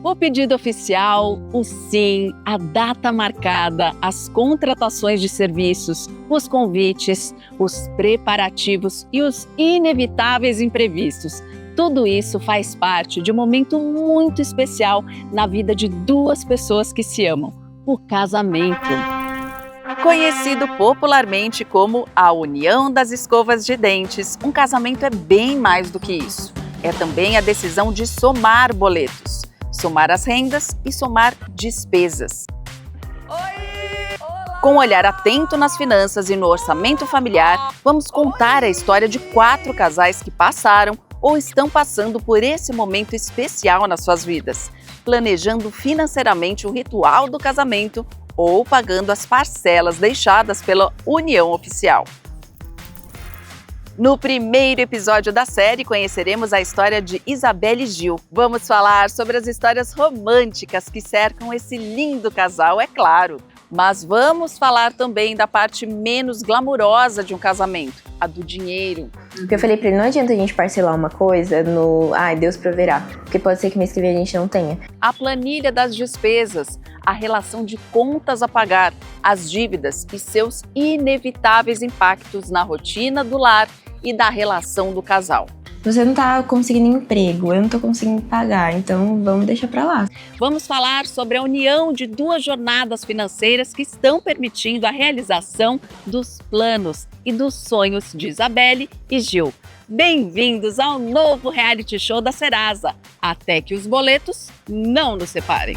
O pedido oficial, o sim, a data marcada, as contratações de serviços, os convites, os preparativos e os inevitáveis imprevistos. Tudo isso faz parte de um momento muito especial na vida de duas pessoas que se amam, o casamento. Conhecido popularmente como a união das escovas de dentes, um casamento é bem mais do que isso. É também a decisão de somar boletos. Somar as rendas e somar despesas. Com um olhar atento nas finanças e no orçamento familiar, vamos contar a história de 4 casais que passaram ou estão passando por esse momento especial nas suas vidas, planejando financeiramente o ritual do casamento ou pagando as parcelas deixadas pela união oficial. No primeiro episódio da série, conheceremos a história de Isabelle e Gil. Vamos falar sobre as histórias românticas que cercam esse lindo casal, é claro. Mas vamos falar também da parte menos glamurosa de um casamento, a do dinheiro. Porque eu falei pra ele, não adianta a gente parcelar uma coisa no Deus proverá, porque pode ser que mês que vem a gente não tenha. A planilha das despesas, a relação de contas a pagar, as dívidas e seus inevitáveis impactos na rotina do lar e da relação do casal. Você não tá conseguindo emprego, eu não tô conseguindo pagar, então vamos deixar pra lá. Vamos falar sobre a união de 2 jornadas financeiras que estão permitindo a realização dos planos e dos sonhos de Isabelle e Gil. Bem-vindos ao novo reality show da Serasa, até que os boletos não nos separem.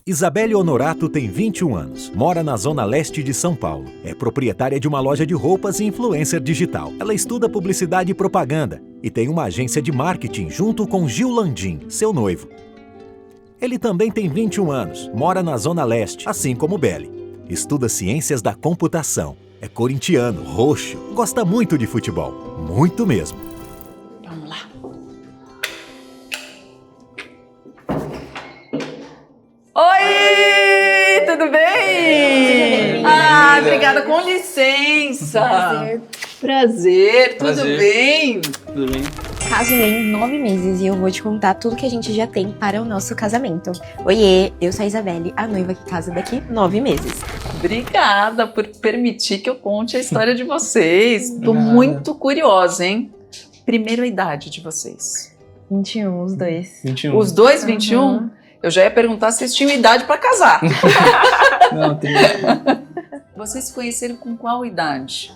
Isabelle Honorato tem 21 anos, mora na zona leste de São Paulo. É proprietária de uma loja de roupas e influencer digital. Ela estuda publicidade e propaganda e tem uma agência de marketing junto com Gil Landim, seu noivo. Ele também tem 21 anos, mora na zona leste, assim como Belle. Estuda ciências da computação. É corintiano, roxo, gosta muito de futebol, muito mesmo. Vamos lá. Oi, tudo bem? Obrigada, com licença. Prazer, tudo bem? Tudo bem? Casei em 9 meses e eu vou te contar tudo que a gente já tem para o nosso casamento. Oiê, eu sou a Isabelle, a noiva que casa daqui 9 meses. Obrigada por permitir que eu conte a história de vocês. Tô muito curiosa, hein? Primeiro, a idade de vocês. 21, os dois. 21. Os dois, 21? Uhum. Eu já ia perguntar se vocês tinham idade para casar. Não, tem... Vocês se conheceram com qual idade?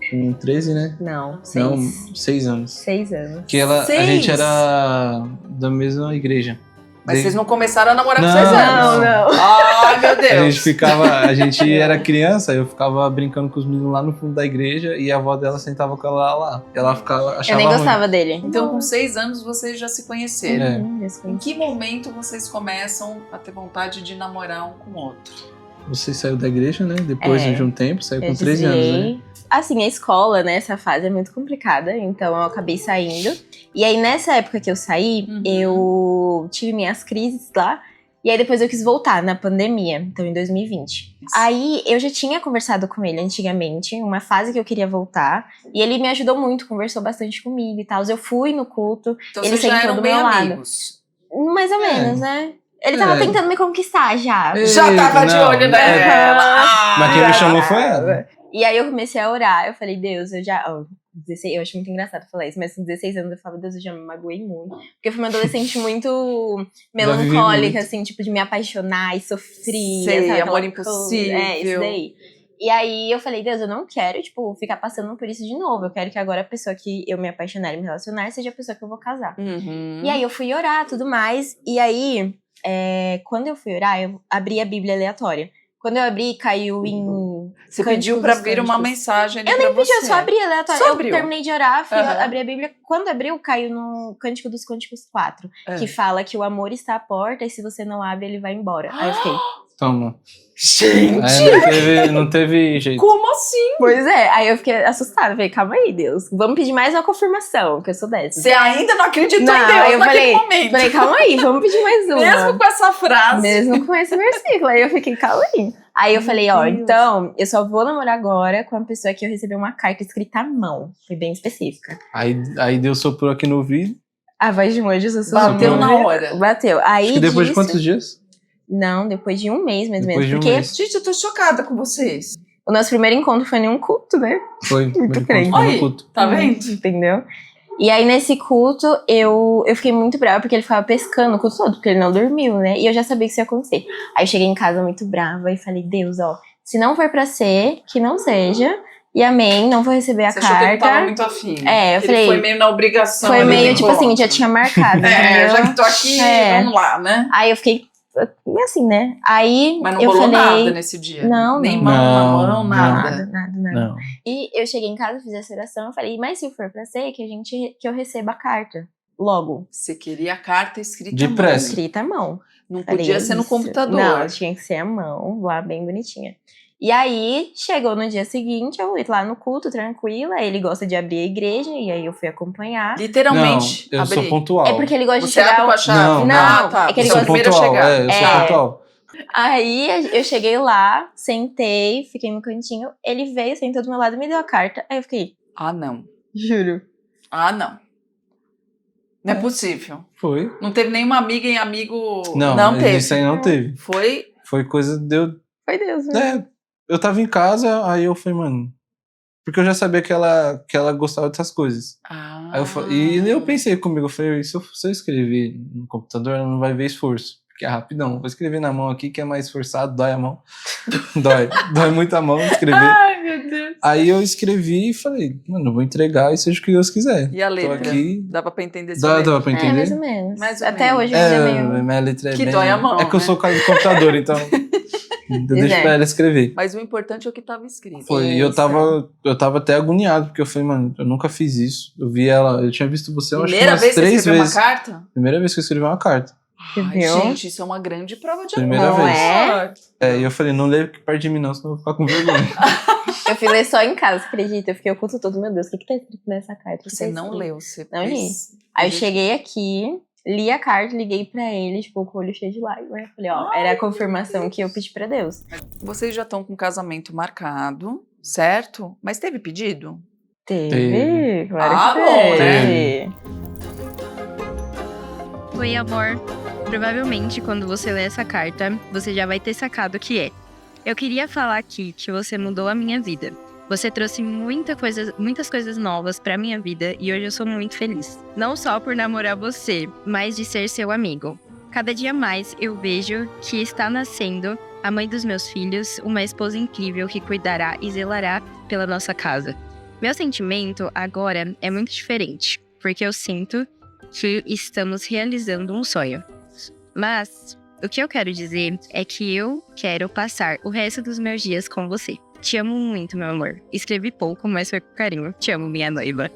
Com 13, né? Não, 6. Não, 6 anos. 6 anos. Porque a gente era da mesma igreja. Mas vocês não começaram a namorar com 6 anos? Não. Ai, meu Deus. A gente era criança, eu ficava brincando com os meninos lá no fundo da igreja e a avó dela sentava com ela lá. Ela ficava, achava eu nem gostava ruim. dele. Então, com 6 anos, vocês já se conheceram. É. Em que momento vocês começam a ter vontade de namorar um com o outro? Você saiu da igreja, né? Depois de um tempo, saiu com 13 desviei. anos, né? Assim, a escola, né, essa fase é muito complicada, então eu acabei saindo. E aí, nessa época que eu saí, eu tive minhas crises lá. E aí, depois eu quis voltar, na pandemia, então em 2020. Aí, eu já tinha conversado com ele antigamente, uma fase que eu queria voltar. E ele me ajudou muito, conversou bastante comigo e tal. Eu fui no culto, Então, ele vocês já sentou eram do bem meu lado. amigos? Mais ou menos, né? Ele tava tentando me conquistar já. Já tava de olho nela. Mas quem me chamou foi ela. E aí eu comecei a orar, eu falei, Deus, eu já... 16, eu acho muito engraçado falar isso, mas com 16 anos eu falava, Deus, eu já me magoei muito. Porque eu fui uma adolescente muito melancólica, assim, tipo, de me apaixonar e sofrer. Sei, sabe, amor aquela impossível. coisa. É, isso daí. E aí eu falei, Deus, eu não quero, tipo, ficar passando por isso de novo. Eu quero que agora a pessoa que eu me apaixonar e me relacionar seja a pessoa que eu vou casar. Uhum. E aí eu fui orar, tudo mais. E aí, quando eu fui orar, eu abri a Bíblia aleatória. Quando eu abri, caiu em... Você pediu pra vir uma mensagem ali eu pra nem pedi, você. eu só abri aleatório. Só eu abriu. terminei de orar, fui abrir a Bíblia. Quando abriu, caiu no Cântico dos Cânticos 4. Que fala que o amor está à porta e se você não abre, ele vai embora. Aí eu fiquei... Toma. Gente! Não teve jeito. Como assim? Pois é, aí eu fiquei assustada. Falei, calma aí, Deus. Vamos pedir mais uma confirmação, que eu sou dessa. Você ainda não acreditou Não, em Deus eu naquele momento. Falei, calma aí, vamos pedir mais uma. Mesmo com essa frase. Mesmo com esse versículo. Aí eu fiquei, calma aí. Aí eu falei, ó, Deus. então, eu só vou namorar agora com a pessoa que eu recebi uma carta escrita à mão. Foi bem específica. Aí Deus soprou aqui no ouvido. A voz de um anjo sussurrou. Bateu na hora. Bateu. Aí Acho que depois disso, de quantos dias? Não, depois de um mês, mais ou Depois menos. de um Porque mês. Gente, eu tô chocada com vocês. o nosso primeiro encontro foi em um culto, né? Foi. Muito Foi crente. no Olha, culto. tá vendo? Entendeu? E aí, nesse culto, eu fiquei muito brava, porque ele ficava pescando o culto todo, porque ele não dormiu, né? E eu já sabia que isso ia acontecer. Aí eu cheguei em casa muito brava e falei, Deus, ó, se não for pra ser, que não seja. E amém, não vou receber a Você achou que ele tava carta. muito afim. É, eu Ele falei- foi meio na obrigação. Foi ali meio, do tipo assim, encontro. já tinha marcado, É, entendeu? já que tô aqui, É. vamos lá, né? Aí eu fiquei assim, né? Aí Mas não eu rolou falei... nada nesse dia. Não, Nem não. mão na Não, mão, não. nada. Nada. Não. E eu cheguei em casa, fiz essa oração, eu falei, mas se for pra ser, que eu receba a carta. Logo. Você queria a carta escrita De à mão. pressa. Escrita à mão. Não Falei, podia é ser no isso. computador. Não, tinha que ser à mão, lá bem bonitinha. E aí, chegou no dia seguinte, eu fui lá no culto, tranquila. Ele gosta de abrir a igreja, e aí eu fui acompanhar. Literalmente. Não, eu sou abri. pontual. É porque ele gosta de Você abre chegar... com a chave? Não, não. Ah, tá. É que ele Você Eu é o sou primeiro a pontual, chegar. eu sou É. pontual. Aí, eu cheguei lá, sentei, fiquei no cantinho. Ele veio, sentou do meu lado e me deu a carta. Aí eu fiquei, Ah, não. juro. Ah, não. Não é possível. Foi. Não teve nenhuma amiga em amigo... Não, teve. isso aí não teve. Foi... Foi coisa de eu... Foi Deus, né? Eu tava em casa, aí eu falei, mano... Porque eu já sabia que ela gostava dessas coisas. Ah. Aí e eu pensei comigo, eu falei, se eu escrever no computador, ela não vai ver esforço. Porque é rapidão. Vou escrever na mão aqui, que é mais esforçado, dói a mão. dói muito a mão escrever. Ai, meu Deus. Aí eu escrevi e falei, mano, eu vou entregar e seja o que Deus quiser. E a Tô letra? aqui. Dá pra entender essa Dá letra? pra É, entender? mais ou menos. Mais ou Até menos. hoje ainda é meio... Minha letra é Que bem... dói a mão, É que eu né? sou cara de computador, então... eu deixo pra ela escrever. Mas o importante é o que tava escrito. Foi, e eu tava até agoniado, porque eu falei, mano, eu nunca fiz isso. Eu vi ela, eu tinha visto você, eu acho que Primeira umas vez que você 3 escreveu vezes. uma carta? Primeira vez que eu escrevi uma carta. Ai, Viu? gente, isso é uma grande prova de Primeira amor. vez. É? E eu falei, não leia perto de mim não, senão eu vou ficar com vergonha. Eu fui ler só em casa, acredita? Eu fiquei o culto todo, meu Deus, o que tá escrito nessa carta? O que Você tá não escrito? leu, você Não li. fez- Aí eu cheguei aqui, li a carta, liguei pra ele, tipo, com o olho cheio de lágrimas. Eu falei, ó, era a confirmação que eu pedi pra Deus. Vocês já estão com o casamento marcado, certo? Mas teve pedido? Teve, claro Ah, que bom, teve. Oi, amor. Provavelmente, quando você ler essa carta, você já vai ter sacado o que é. Eu queria falar aqui que você mudou a minha vida. Você trouxe muitas coisas novas pra minha vida e hoje eu sou muito feliz. Não só por namorar você, mas de ser seu amigo. Cada dia mais eu vejo que está nascendo a mãe dos meus filhos, uma esposa incrível que cuidará e zelará pela nossa casa. Meu sentimento agora é muito diferente, porque eu sinto que estamos realizando um sonho. Mas o que eu quero dizer é que eu quero passar o resto dos meus dias com você. Te amo muito, meu amor. Escrevi pouco, mas foi com carinho. Te amo, minha noiva.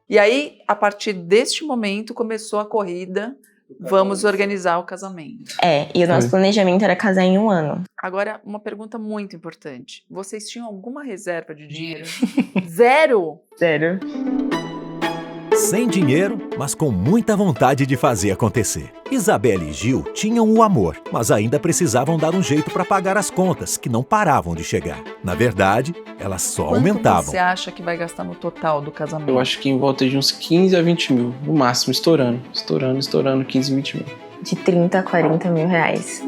E aí, a partir deste momento, começou a corrida. Vamos organizar o casamento. É, e o nosso Foi. planejamento era casar em 1 ano. Agora, uma pergunta muito importante. Vocês tinham alguma reserva de dinheiro? Zero? Sério. Sem dinheiro, mas com muita vontade de fazer acontecer. Isabela e Gil tinham o amor, mas ainda precisavam dar um jeito para pagar as contas, que não paravam de chegar. Na verdade, elas só Quanto aumentavam. você acha que vai gastar no total do casamento? Eu acho que em volta de uns 15 a 20 mil, no máximo, estourando, 15, 20 mil. De 30 a 40 mil reais.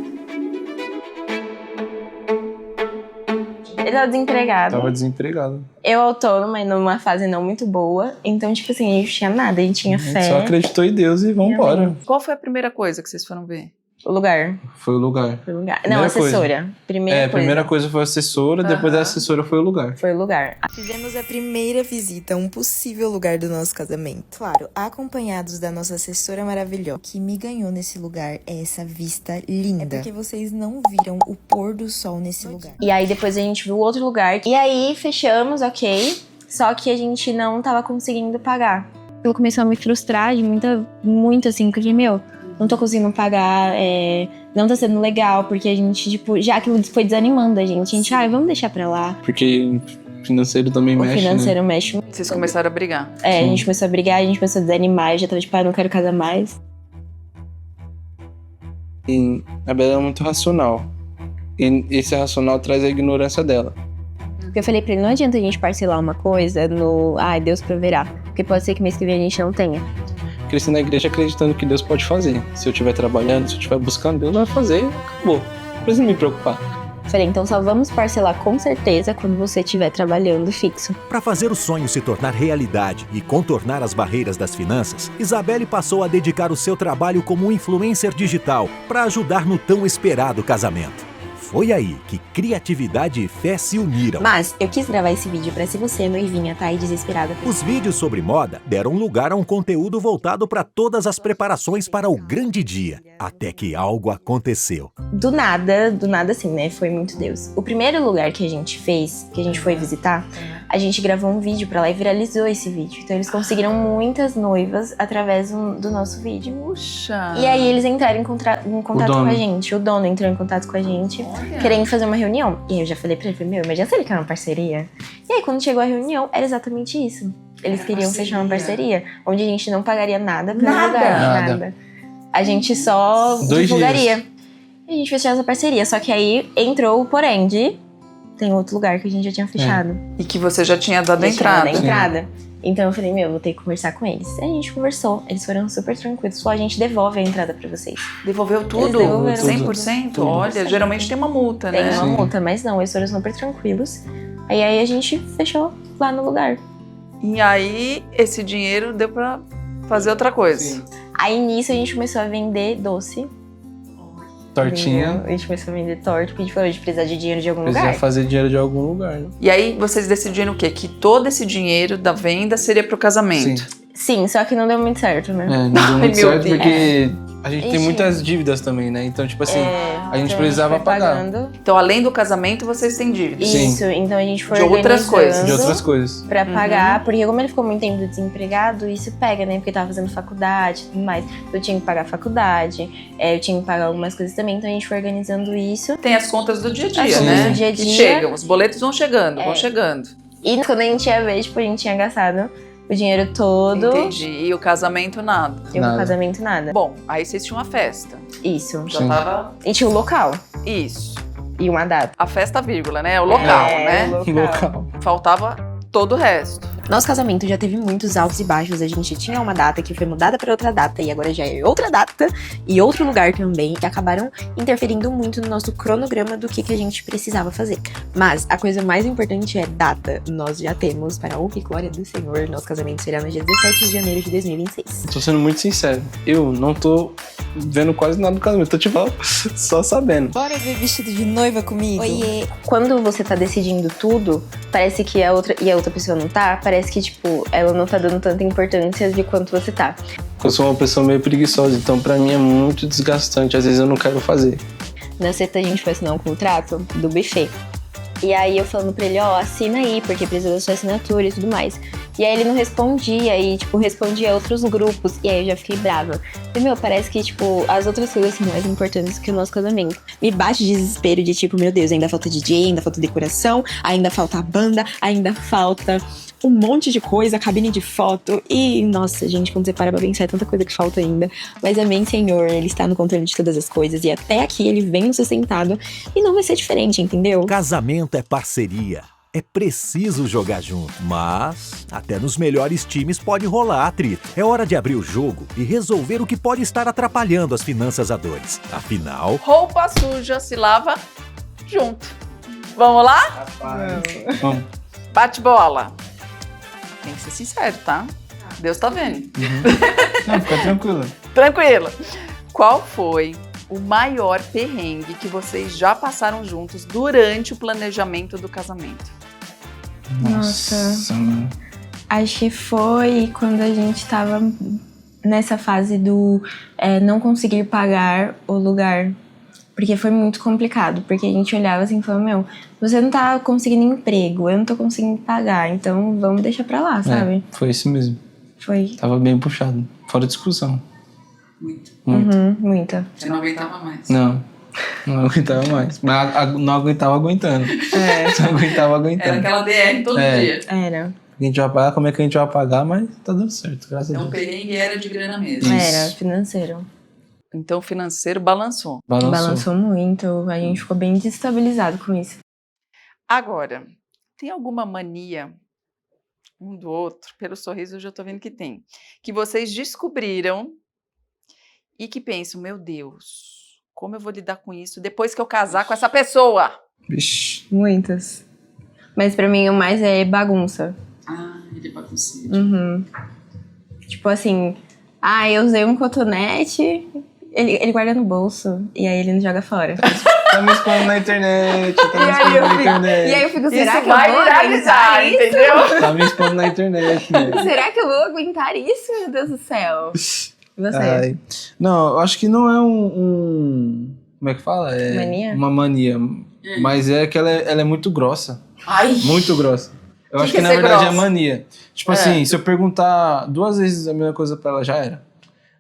Ele tava desempregado. Tava desempregado. Eu autônoma e numa fase não muito boa. Então, tipo assim, a gente tinha nada, a gente tinha A gente fé. só acreditou em Deus e vambora. Qual foi a primeira coisa que vocês foram ver? O lugar. Foi o lugar. Foi o lugar. Primeira Não, assessora. Primeira A coisa. primeira coisa foi a assessora, depois da Aham. assessora foi o lugar. Foi o lugar. Fizemos a primeira visita a um possível lugar do nosso casamento. Claro, acompanhados da nossa assessora maravilhosa. O que me ganhou nesse lugar é essa vista linda. É porque vocês não viram o pôr do sol nesse lugar. E aí depois a gente viu outro lugar. E aí fechamos, ok. Só que a gente não tava conseguindo pagar. Eu comecei a me frustrar de muito assim, porque, meu, Não tô conseguindo pagar não tá sendo legal, porque a gente, tipo, já aquilo foi desanimando a gente. A gente, vamos deixar pra lá. Porque o financeiro também mexe, O financeiro mexe. Vocês começaram a brigar. A Sim. gente começou a brigar, a gente começou a desanimar, eu já tava tipo, não quero casar mais. E a Bela é muito racional. E esse racional traz a ignorância dela. Porque eu falei pra ele, não adianta a gente parcelar uma coisa no, Deus proverá. Porque pode ser que mês que vem a gente não tenha. Cresci na igreja acreditando que Deus pode fazer. Se eu estiver trabalhando, se eu estiver buscando, Deus vai fazer, acabou. Não precisa me preocupar. Falei, então só vamos parcelar com certeza quando você estiver trabalhando fixo. Para fazer o sonho se tornar realidade e contornar as barreiras das finanças, Isabelle passou a dedicar o seu trabalho como influencer digital para ajudar no tão esperado casamento. Foi aí que criatividade e fé se uniram. Mas eu quis gravar esse vídeo pra se você, noivinha, tá aí desesperada. Os vídeos sobre moda deram lugar a um conteúdo voltado para todas as preparações para o grande dia, até que algo aconteceu. Do nada assim, né? Foi muito Deus. O primeiro lugar que a gente fez, que a gente foi visitar, a gente gravou um vídeo pra lá e viralizou esse vídeo. Então eles conseguiram muitas noivas através do nosso vídeo. Puxa! E aí eles entraram em contato com a gente. O dono entrou em contato com a gente, querendo fazer uma reunião. E aí eu já falei pra ele, imagina se ele quer uma parceria. E aí quando chegou a reunião, era exatamente isso. Eles queriam fechar uma parceria, onde a gente não pagaria nada pelo lugar. Nada. A gente só 2 divulgaria. dias. E a gente fechou essa parceria. Só que aí entrou o porém de... Tem outro lugar que a gente já tinha fechado. E que você já tinha dado a Já tinha dado entrada. a entrada. Então eu falei, vou ter que conversar com eles. Aí a gente conversou. Eles foram super tranquilos. Falou, a gente devolve a entrada pra vocês. Devolveu tudo? Eles devolveram 100%? tudo. Olha, geralmente tem uma multa, Tem né? uma Sim. multa, mas não, eles foram super tranquilos. Aí a gente fechou lá no lugar. E aí, esse dinheiro deu pra fazer outra coisa. Sim. Aí nisso a gente começou a vender doce. Tortinha. A gente começou a vender torta, porque a gente falou de precisar de dinheiro de algum Precisa lugar. fazer dinheiro de algum lugar, né? E aí, vocês decidiram o quê? Que todo esse dinheiro da venda seria pro casamento. Sim, só que não deu muito certo, né? Não deu muito meu certo Deus. porque a gente tem Ixi. muitas dívidas também, né? Então, tipo assim, a gente então precisava foi pagar. pagando. Então, além do casamento, vocês têm dívidas. Sim. Isso, então a gente foi De outras coisas. De outras coisas. Pra pagar, porque como ele ficou muito tempo desempregado, isso pega, né? Porque tava fazendo faculdade e tudo mais. Eu tinha que pagar a faculdade, eu tinha que pagar algumas coisas também, então a gente foi organizando isso. Tem as contas do dia a dia, As né? contas do dia a Que dia. chegam, os boletos vão chegando, É. vão chegando. E quando a gente ia ver, tipo, a gente tinha gastado o dinheiro todo. Entendi. E o casamento, nada. E o Nada. casamento, nada. Bom, aí vocês tinham a festa. Isso. Já Sim. tava... E tinha o local Isso. e uma data. A festa, vírgula, né? O local, né? O local. Local. Faltava todo o resto. Nosso casamento já teve muitos altos e baixos. A gente tinha uma data que foi mudada para outra data e agora já é outra data e outro lugar também, que acabaram interferindo muito no nosso cronograma do que a gente precisava fazer. Mas a coisa mais importante é data. Nós já temos, para a honra e glória do Senhor, nosso casamento será no dia 17 de janeiro de 2026. Tô sendo muito sincero. Eu não tô vendo quase nada do casamento. Tô tipo só sabendo. Bora ver vestido de noiva comigo? Oiê! Quando você tá decidindo tudo, parece que a outra pessoa não tá, parece que, tipo, ela não tá dando tanta importância de quanto você tá. Eu sou uma pessoa meio preguiçosa, então pra mim é muito desgastante. Às vezes eu não quero fazer. Na sexta a gente foi assinar um contrato do buffet. E aí eu falando pra ele, assina aí, porque precisa da sua assinatura e tudo mais. E aí ele não respondia, e tipo, respondia a outros grupos. E aí eu já fiquei brava. E, parece que, tipo, as outras coisas são mais importantes que o nosso casamento. Me bate desespero de tipo, meu Deus, ainda falta DJ, ainda falta decoração, ainda falta a banda, ainda falta um monte de coisa, cabine de foto. E, nossa, gente, quando você para pra pensar, é tanta coisa que falta ainda. Mas amém, Senhor, Ele está no controle de todas as coisas. E até aqui Ele vem nos sustentado. E não vai ser diferente, entendeu? Casamento é parceria. É preciso jogar junto, mas até nos melhores times pode rolar atrito. É hora de abrir o jogo e resolver o que pode estar atrapalhando as finanças a dois. Afinal, Roupa suja se lava junto. Vamos lá? Vamos. Bate bola. Tem que ser sincero, tá? Deus tá vendo. Não, fica tranquilo. Tranquilo. Qual foi o maior perrengue que vocês já passaram juntos durante o planejamento do casamento? Nossa. Mano. Acho que foi quando a gente tava nessa fase do não conseguir pagar o lugar. Porque foi muito complicado, porque a gente olhava assim e falava, você não tá conseguindo emprego, eu não tô conseguindo pagar, então vamos deixar pra lá, sabe? Foi isso mesmo. Foi. Tava bem puxado. Fora discussão. Muito. Muito. Muita. Você não aguentava mais. Não aguentava mais. Mas não aguentava aguentando. Só aguentava aguentando. Era aquela DR todo dia. Era. A gente vai pagar, como é que a gente vai pagar, mas tá dando certo, graças a Então o Deus. perrengue era de grana mesmo. Isso. Era, financeiro. Então o financeiro balançou. Balançou muito. A gente ficou bem desestabilizado com isso. Agora, tem alguma mania um do outro? Pelo sorriso eu já tô vendo que tem. Que vocês descobriram e que pensam, meu Deus, como eu vou lidar com isso depois que eu casar com essa pessoa? Vixe. Muitas. Mas pra mim o mais é bagunça. Ah, ele é bagunceiro. Tipo assim, eu usei um cotonete, ele guarda no bolso e aí ele não joga fora. Tá me expondo na internet, tá me expondo na internet. E aí eu fico, será Isso que eu vai vou viralizar, aguentar isso? entendeu? Tá me expondo na internet, né? Será que eu vou aguentar isso, meu Deus do céu? E você? Ai. Não, eu acho que não é como é que fala? É Mania? uma mania. Mas é que ela é muito grossa. Ai, Muito grossa. Eu Que acho que que na é ser verdade é grossa? mania. Tipo assim, se eu perguntar 2 vezes a mesma coisa pra ela, já era.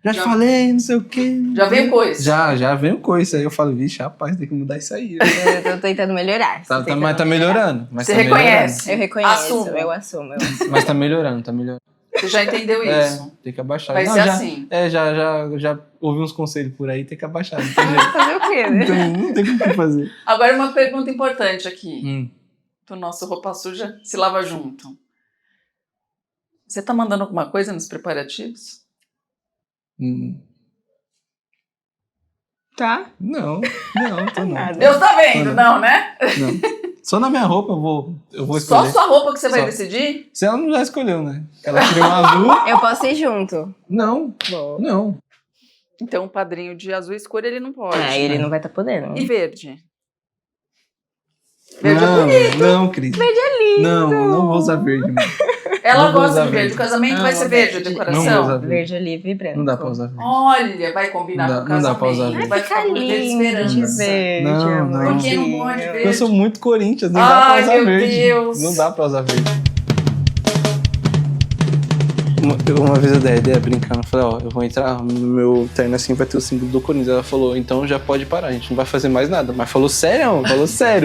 Já te falei, não sei o quê. já veio coisa. Já veio coisa. Aí eu falo, vixe, rapaz, tem que mudar isso aí. Eu tô tentando melhorar. Mas tá melhorando. Mas Você tá reconhece. Eu reconheço, Assumo. eu assumo. Mas tá melhorando, tá melhorando. Você já entendeu isso? Tem que abaixar. Vai Não, ser já, assim. Já ouvi uns conselhos por aí, tem que abaixar. Não tem jeito. Fazer o quê, né? Não tem o que fazer. Agora uma pergunta importante aqui. Do nosso roupa suja se lava junto. Você tá mandando alguma coisa nos preparativos? Tá? Não, tô não. Nada. Deus tá vendo, não, né? Não. Só na minha roupa eu vou Só escolher. sua roupa que você vai Só. decidir? Se ela não já escolheu, né? Ela queria um azul. Eu posso ir junto. Não, Bom. não. Então o padrinho de azul escuro ele não pode. Ele não vai estar podendo. E verde? Verde é Não, bonito. não, Cris. Verde é lindo. Não vou usar verde, mano. Ela Não vou gosta usar de verde. verde. O casamento vai ser verde, a decoração. Não vou usar verde. Verde, oliva e branco. Não dá pra usar verde. Olha, vai combinar Não com o dá- não dá casamento. pra usar verde. Vai ficar por verde lindo esperança. de verde, Não, amor. não. Por que não pode verde? Eu sou muito Corinthians, não dá pra Ai, usar meu verde. Deus. Não dá pra usar verde. Uma vez eu dei a ideia brincando, eu falei, eu vou entrar, no meu terno assim vai ter o símbolo do Corinthians. Ela falou, então já pode parar, a gente não vai fazer mais nada. Mas falou sério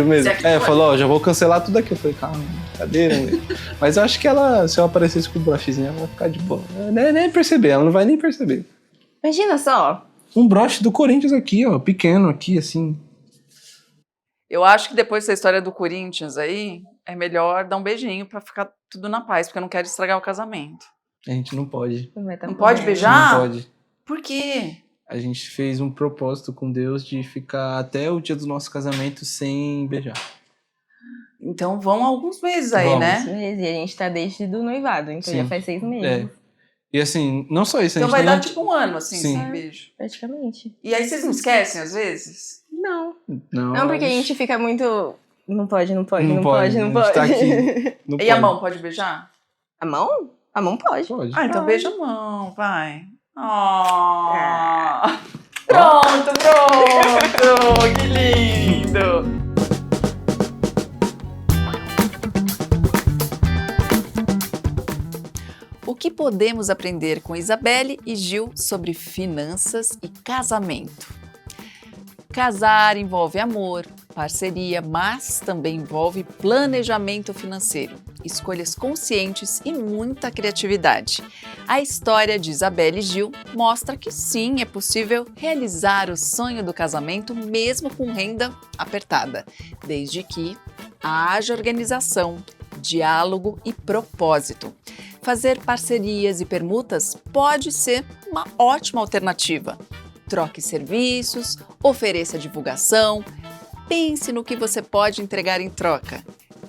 mesmo. Você Falou, já vou cancelar tudo aqui. Eu falei, calma, brincadeira, mesmo. Mas eu acho que ela, se eu aparecesse com o brochezinho, ela vai ficar de boa. Nem perceber, ela não vai nem perceber. Imagina só. Um broche do Corinthians aqui, ó, pequeno aqui, assim. Eu acho que depois dessa história do Corinthians aí, é melhor dar um beijinho pra ficar tudo na paz, porque eu não quero estragar o casamento. A gente não pode. Não, vai tá Não podendo. pode beijar? Não pode. Por quê? A gente fez um propósito com Deus de ficar até o dia do nosso casamento sem beijar. Então vão alguns meses aí, Vamos. né? E a gente tá desde do noivado, então Sim. já faz 6 meses. É. E assim, não só isso, a Então gente vai não... dar tipo um ano, assim, Sim. sem beijo. Praticamente. E aí vocês não esquecem, às vezes? Não. Não, Não, porque a gente fica muito... Não pode. a gente tá aqui. Não E a pode. mão, pode beijar? A mão? A mão pode. Pode. Ah, então Pode. beija a mão, vai. Ah. Pronto. Que lindo. O que podemos aprender com Isabelle e Gil sobre finanças e casamento? Casar envolve amor, parceria, mas também envolve planejamento financeiro, escolhas conscientes e muita criatividade. A história de Isabelle e Gil mostra que sim, é possível realizar o sonho do casamento mesmo com renda apertada, desde que haja organização, diálogo e propósito. Fazer parcerias e permutas pode ser uma ótima alternativa. Troque serviços, ofereça divulgação, pense no que você pode entregar em troca.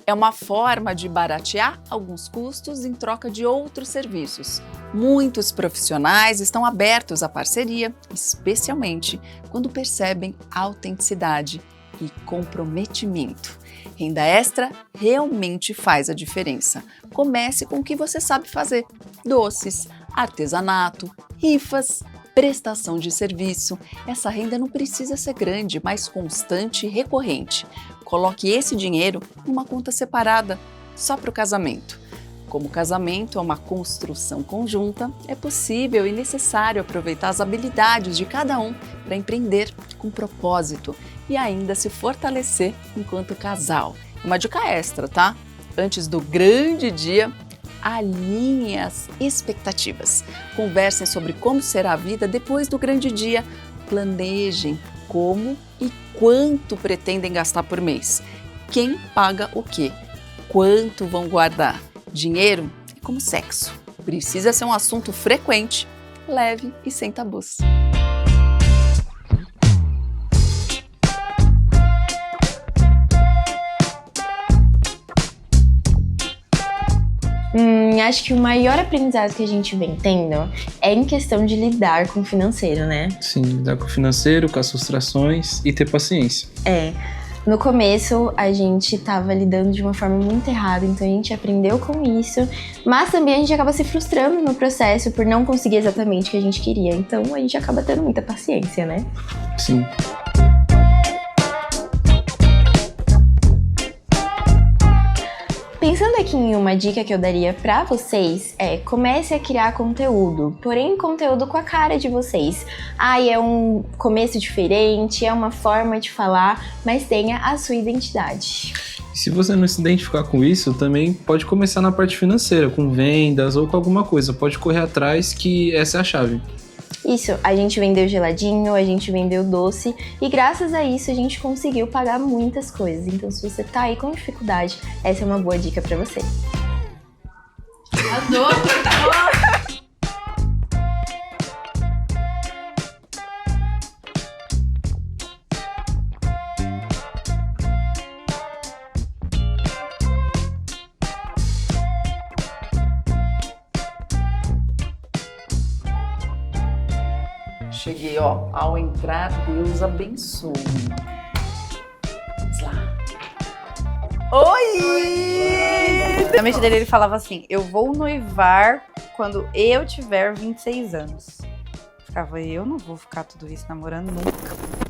É uma forma de baratear alguns custos em troca de outros serviços. Muitos profissionais estão abertos à parceria, especialmente quando percebem autenticidade e comprometimento. Renda extra realmente faz a diferença. Comece com o que você sabe fazer: doces, artesanato, rifas, prestação de serviço. Essa renda não precisa ser grande, mas constante e recorrente. Coloque esse dinheiro numa conta separada, só para o casamento. Como o casamento é uma construção conjunta, é possível e necessário aproveitar as habilidades de cada um para empreender com propósito e ainda se fortalecer enquanto casal. Uma dica extra, tá? Antes do grande dia, alinhem as expectativas. Conversem sobre como será a vida depois do grande dia. Planejem como e quanto pretendem gastar por mês. Quem paga o quê? Quanto vão guardar? Dinheiro é como sexo. Precisa ser um assunto frequente, leve e sem tabus. Acho que o maior aprendizado que a gente vem tendo é em questão de lidar com o financeiro, né? Sim, lidar com o financeiro, com as frustrações e ter paciência. No começo, a gente tava lidando de uma forma muito errada, então a gente aprendeu com isso, mas também a gente acaba se frustrando no processo por não conseguir exatamente o que a gente queria, então a gente acaba tendo muita paciência, né? Sim. Pensando aqui em uma dica que eu daria pra vocês, comece a criar conteúdo, porém conteúdo com a cara de vocês. É um começo diferente, é uma forma de falar, mas tenha a sua identidade. Se você não se identificar com isso, também pode começar na parte financeira, com vendas ou com alguma coisa. Pode correr atrás que essa é a chave. Isso, a gente vendeu geladinho, a gente vendeu doce e graças a isso a gente conseguiu pagar muitas coisas. Então se você tá aí com dificuldade, essa é uma boa dica pra você. Cheguei, ó. Ao entrar, Deus abençoe. Vamos lá. Oi! Na mente dele, ele falava assim: eu vou noivar quando eu tiver 26 anos. Ficava, eu não vou ficar tudo isso namorando nunca.